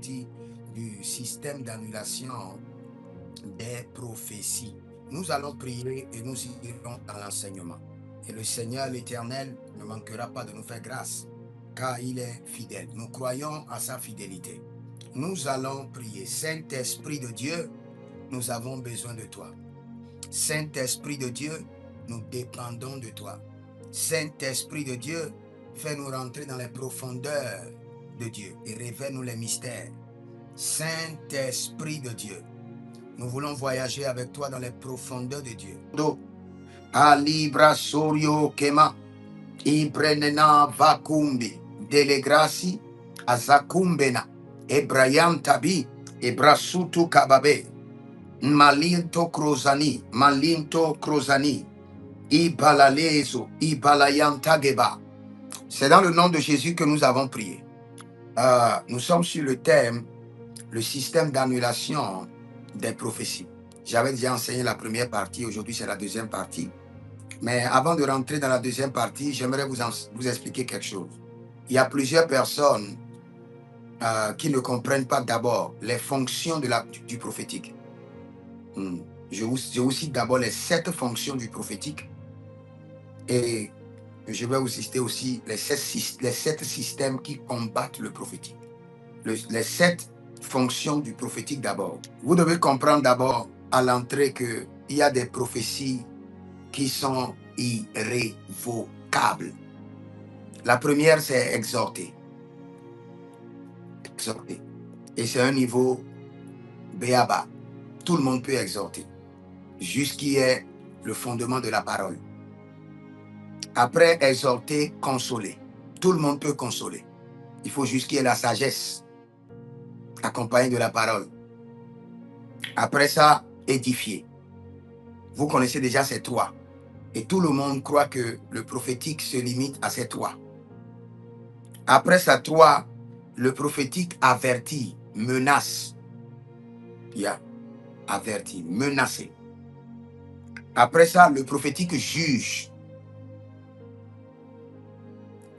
partie du système d'annulation des prophéties. Nous allons prier et nous irons dans l'enseignement. Et le Seigneur l'Éternel ne manquera pas de nous faire grâce, car il est fidèle. Nous croyons à sa fidélité. Nous allons prier. Saint-Esprit de Dieu, nous avons besoin de toi. Saint-Esprit de Dieu, nous dépendons de toi. Saint-Esprit de Dieu, fais-nous rentrer dans les profondeurs de Dieu et révèle-nous les mystères. Saint-Esprit de Dieu, nous voulons voyager avec toi dans les profondeurs de Dieu. Alibra sorio kema, ibrenena vakumbi, delegrasi, azakumbena, ebrayam tabi, ebrasutu kababe, malinto krozani, ibalalezo, ibalayam tageba. C'est dans le nom de Jésus que nous avons prié. Nous sommes sur le thème, le système d'annulation des prophéties. J'avais déjà enseigné la première partie, aujourd'hui c'est la deuxième partie. Mais avant de rentrer dans la deuxième partie, j'aimerais vous expliquer quelque chose. Il y a plusieurs personnes qui ne comprennent pas d'abord les fonctions du prophétique. Je vous cite d'abord les 7 fonctions du prophétique et je vais vous citer aussi les 7 systèmes qui combattent le prophétique. Les 7 fonctions du prophétique d'abord. Vous devez comprendre d'abord à l'entrée qu'il y a des prophéties qui sont irrévocables. La première, c'est exhorter. Exhorter. Et c'est un niveau béaba. Tout le monde peut exhorter. Jusqu'y est le fondement de la parole. Après exhorter, consoler. Tout le monde peut consoler. Il faut juste qu'il y ait la sagesse accompagnée de la parole. Après ça, édifier. Vous connaissez déjà ces 3. Et tout le monde croit que le prophétique se limite à ces 3. Après ça, 3, le prophétique avertit, menace. Avertit, menacer. Après ça, le prophétique juge.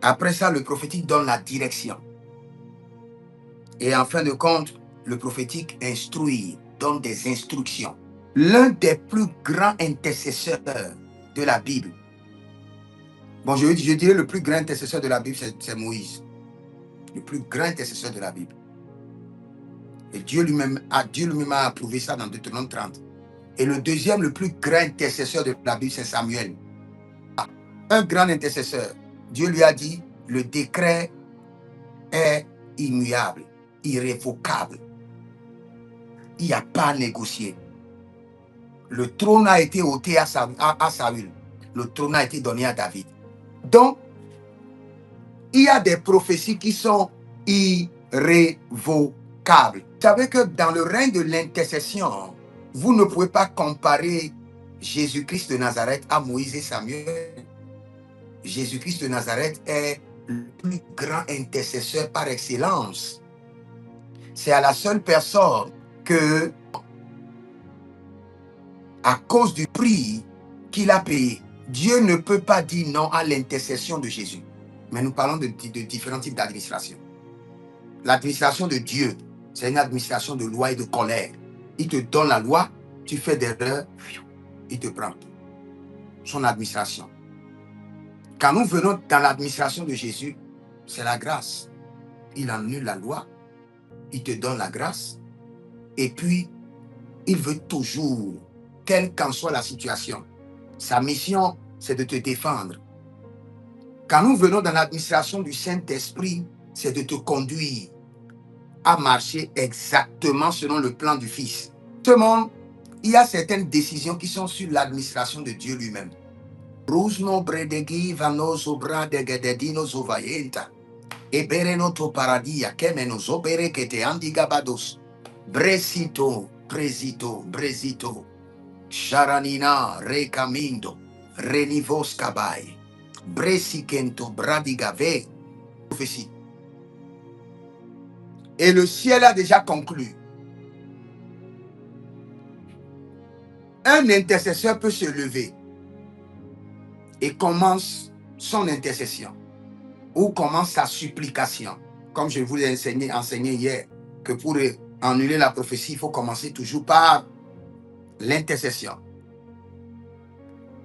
Après ça, le prophétique donne la direction. Et en fin de compte, le prophétique instruit, donne des instructions. L'un des plus grands intercesseurs de la Bible, je dirais le plus grand intercesseur de la Bible, c'est Moïse. Le plus grand intercesseur de la Bible. Et Dieu lui-même a approuvé ça dans Deutéronome 30. Et le deuxième, le plus grand intercesseur de la Bible, c'est Samuel. Un grand intercesseur. Dieu lui a dit, le décret est immuable, irrévocable. Il n'y a pas à négocier. Le trône a été ôté à Saül. Le trône a été donné à David. Donc, il y a des prophéties qui sont irrévocables. Vous savez que dans le règne de l'intercession, vous ne pouvez pas comparer Jésus-Christ de Nazareth à Moïse et Samuel. Jésus-Christ de Nazareth est le plus grand intercesseur par excellence. C'est à la seule personne que, à cause du prix qu'il a payé, Dieu ne peut pas dire non à l'intercession de Jésus. Mais nous parlons de différents types d'administration. L'administration de Dieu, c'est une administration de loi et de colère. Il te donne la loi, tu fais des erreurs, il te prend. Son administration. Quand nous venons dans l'administration de Jésus, c'est la grâce. Il annule la loi, il te donne la grâce, et puis il veut toujours, quelle qu'en soit la situation, sa mission, c'est de te défendre. Quand nous venons dans l'administration du Saint-Esprit, c'est de te conduire à marcher exactement selon le plan du Fils. Seulement, il y a certaines décisions qui sont sur l'administration de Dieu lui-même. Rusno bredegi vanoso bradegededino zovayenta. Ebereno to paradia kemeno zobere que te andigabados. Bresito, bresito. Sharanina recamindo. Renivos cabai. Bresikento bradigave. Prophétie. Et le ciel a déjà conclu. Un intercesseur peut se lever et commence son intercession ou commence sa supplication, comme je vous ai enseigné hier que pour annuler la prophétie, il faut commencer toujours par l'intercession.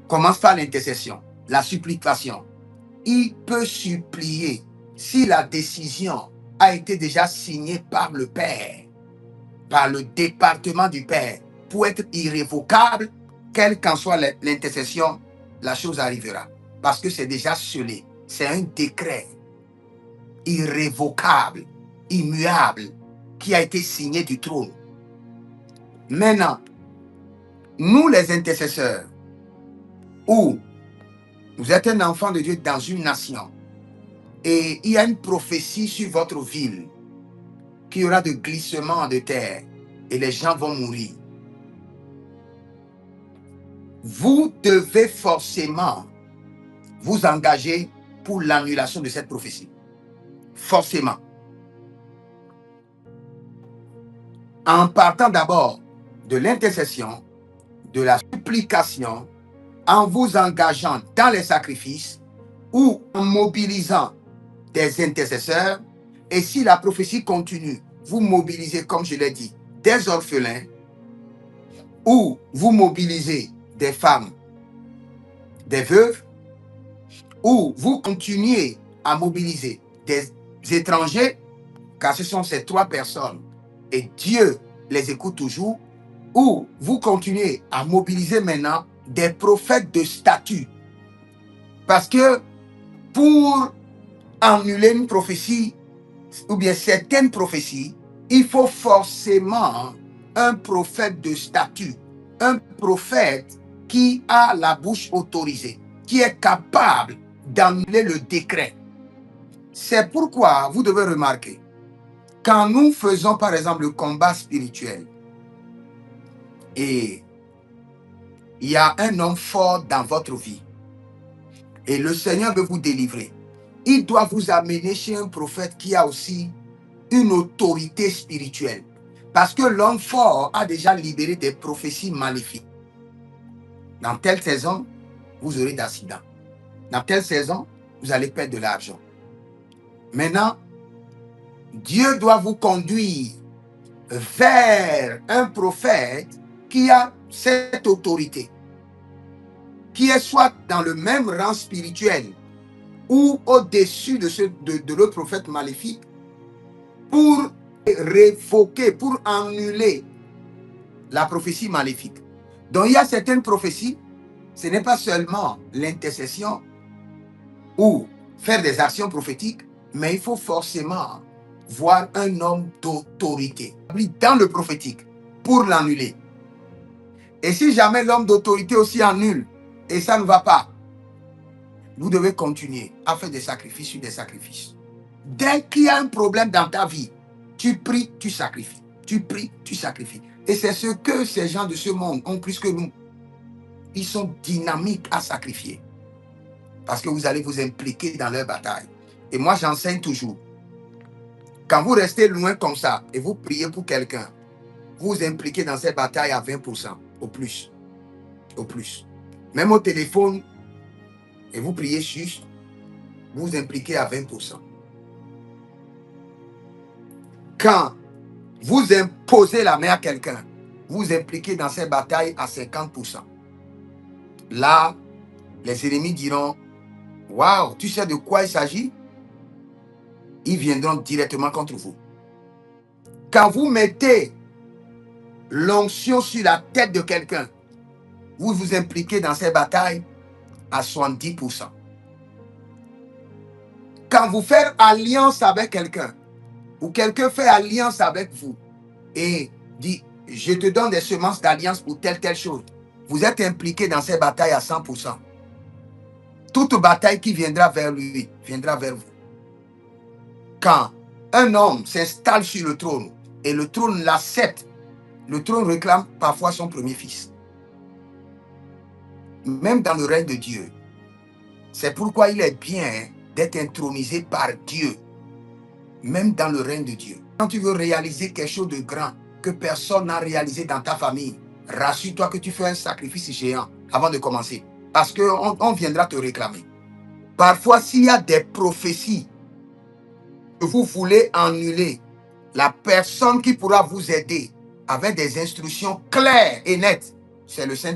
Commence par l'intercession, la supplication. Il peut supplier si la décision a été déjà signée par le Père, par le département du Père, pour être irrévocable, quelle qu'en soit l'intercession, la chose arrivera. Parce que c'est déjà scellé. C'est un décret irrévocable, immuable, qui a été signé du trône. Maintenant, nous les intercesseurs, ou vous êtes un enfant de Dieu dans une nation, et il y a une prophétie sur votre ville, qu'il y aura de glissement de terre, et les gens vont mourir. Vous devez forcément vous engager pour l'annulation de cette prophétie. Forcément. En partant d'abord de l'intercession, de la supplication, en vous engageant dans les sacrifices ou en mobilisant des intercesseurs. Et si la prophétie continue, vous mobilisez, comme je l'ai dit, des orphelins ou vous mobilisez des femmes, des veuves, ou vous continuez à mobiliser des étrangers, car ce sont ces trois personnes et Dieu les écoute toujours, ou vous continuez à mobiliser maintenant des prophètes de statut. Parce que pour annuler une prophétie, ou bien certaines prophéties, il faut forcément un prophète de statut, un prophète qui a la bouche autorisée, qui est capable d'annuler le décret. C'est pourquoi vous devez remarquer, quand nous faisons par exemple le combat spirituel, et il y a un homme fort dans votre vie, et le Seigneur veut vous délivrer, il doit vous amener chez un prophète qui a aussi une autorité spirituelle. Parce que l'homme fort a déjà libéré des prophéties maléfiques. Dans telle saison, vous aurez d'accidents. Dans telle saison, vous allez perdre de l'argent. Maintenant, Dieu doit vous conduire vers un prophète qui a cette autorité, qui est soit dans le même rang spirituel ou au-dessus de l'autre prophète maléfique, pour révoquer, pour annuler la prophétie maléfique. Donc il y a certaines prophéties, ce n'est pas seulement l'intercession ou faire des actions prophétiques, mais il faut forcément voir un homme d'autorité dans le prophétique pour l'annuler. Et si jamais l'homme d'autorité aussi annule et ça ne va pas, vous devez continuer à faire des sacrifices sur des sacrifices. Dès qu'il y a un problème dans ta vie, tu pries, tu sacrifies. Tu pries, tu sacrifies. Et c'est ce que ces gens de ce monde ont plus que nous. Ils sont dynamiques à sacrifier. Parce que vous allez vous impliquer dans leur bataille. Et moi, j'enseigne toujours. Quand vous restez loin comme ça et vous priez pour quelqu'un, vous vous impliquez dans cette bataille à 20%, au plus. Au plus. Même au téléphone, et vous priez juste, vous vous impliquez à 20%. Quand vous imposez la main à quelqu'un, vous vous impliquez dans cette bataille à 50%. Là, les ennemis diront, waouh, tu sais de quoi il s'agit? Ils viendront directement contre vous. Quand vous mettez l'onction sur la tête de quelqu'un, vous vous impliquez dans cette bataille à 70%. Quand vous faites alliance avec quelqu'un, ou quelqu'un fait alliance avec vous, et dit, je te donne des semences d'alliance pour telle chose, vous êtes impliqué dans cette bataille à 100%. Toute bataille qui viendra vers lui, viendra vers vous. Quand un homme s'installe sur le trône, et le trône l'accepte, le trône réclame parfois son premier fils. Même dans le règne de Dieu. C'est pourquoi il est bien d'être intronisé par Dieu. Même dans le règne de Dieu. Quand tu veux réaliser quelque chose de grand que personne n'a réalisé dans ta famille, rassure-toi que tu fais un sacrifice géant avant de commencer. Parce qu'on viendra te réclamer. Parfois, s'il y a des prophéties que vous voulez annuler La personne qui pourra vous aider avec des instructions claires et nettes, c'est le Saint-Esprit.